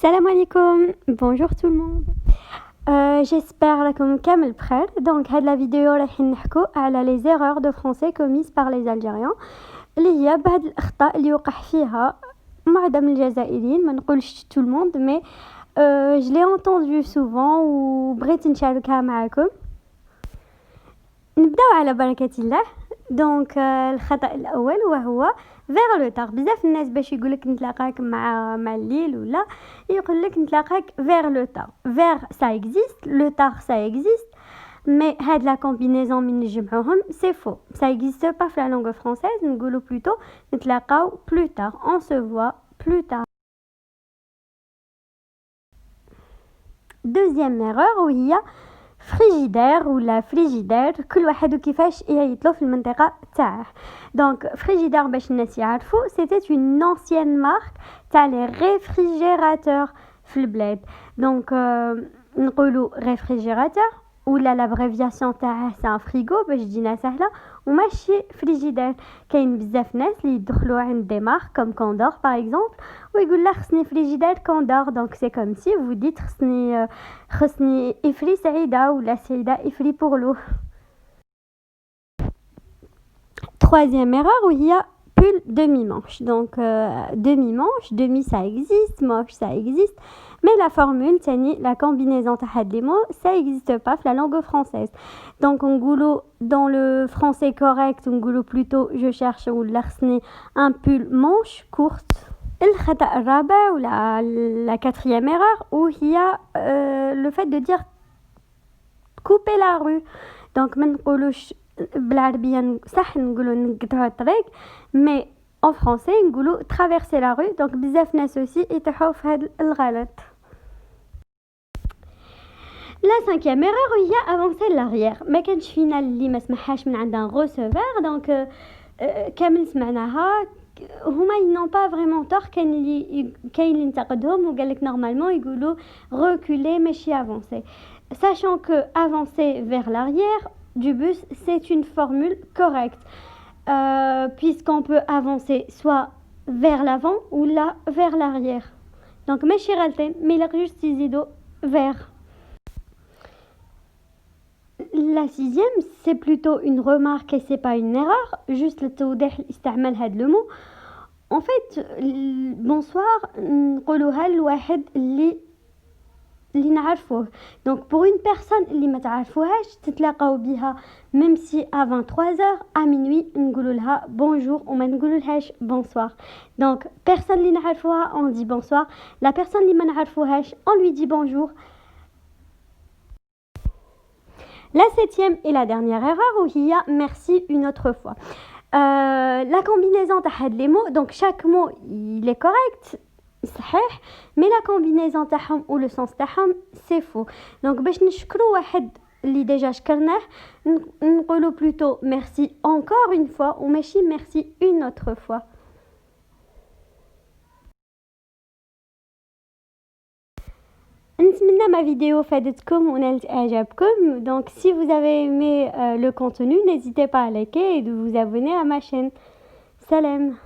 Salam alaikum, bonjour tout le monde. J'espère راكم كامل بخير. Donc هاد la vidéo راح نحكو على les erreurs de français commises par les Algériens اللي هي بعض الأخطاء اللي وقع فيها معظم الجزائريين. ما نقولش tout le monde mais je l'ai entendu souvent وبغيت نشاركها معكم. نبداو على بركة الله. دونك الخطأ الأول وهو vers le tard. بزاف الناس باش يقولك نتلاقاك مع الليل ولا يقولك نتلاقاك vers le tard. vers ça existe, le tard ça existe, mais هاد la combinaison من نجمعوهم c'est faux. ça existe pas في la langue française. نقولوا plutôt نتلاقاو plus tard, on se voit plus tard. deuxième erreur وهي frigidaire ولا frigidaire. كل واحد وكيفاش يعيطلو في المنطقه تاعه. دونك frigidaire باش الناس يعرفوا c'était une ancienne marque تاع les réfrigérateurs في البلاد. دونك نقولوا réfrigérateur ولا l'abréviation تاعه c'est un frigo باش تجينا سهله وماشي frigidaire. كاين بزاف ناس اللي يدخلوا عند des marques comme Condor par exemple ويقول لا خصني frigidaire Condor. donc c'est comme si vous dites خصني إفري سعيدة ولا سعيدة إفري pour l'eau. troisième erreur وهي pull demi-manche. donc demi-manche, demi ça existe, manche ça existe, mais la formule تاني la combinaison تاع هاد les mots ça existe pas في la langue française. donc on نقولوا dans le français correct on نقولوا plutôt je cherche ولا خصني un pull manche courte. الخطأ الرابع ولا la quatrième erreur وهي le fait de dire couper la rue. donc ما نقولوش بالعربية صح نقولوا نقطعوا الطريق mais en français نقولوا traverser la rue. donc بزاف ناس aussi يطيحوا في هذا الغلط. la cinquième erreur هي avancer l'arrière. ما كانش فينا اللي ما سمعهاش من عند un receveur. donc كامل سمعناها. هما ils n'ont pas vraiment tort. كاين اللي انتقدهم وقال لك normalement يقولوا reculer ماشي avancer. sachant que avancer vers l'arrière du bus c'est une formule correcte puisqu'on peut avancer soit vers l'avant ou là vers l'arrière. donc ماشي غلطين mais il juste يزيدوا vers. la sixième c'est plutôt une remarque et c'est pas une erreur, juste للتوضيح استعمال هذا le mot. en fait bonsoir نقولوها لواحد اللي نعرفوه. donc pour une personne اللي ما تعرفوهاش تتلاقاو بها même si à 23h à minuit نقولوا لها bonjour وما نقولوا لهاش bonsoir. donc personne اللي نعرفوها on dit bonsoir, la personne اللي ما نعرفوهاش on lui dit bonjour. la septième et la dernière erreur وهي merci une autre fois. la combinaison تاع هاد les mots, donc chaque mot il est correct صحيح mais la combinaison تاعهم ou le sens تاعهم c'est faux. donc باش نشكروا واحد اللي ديجا شكرناه نقولوا plutôt merci encore une fois وماشي merci une autre fois. نتمنى ما فيديو فادتكم ونالت اعجابكم. donc si vous avez aimé le contenu n'hésitez pas à liker et de vous abonner à ma chaîne. Salam.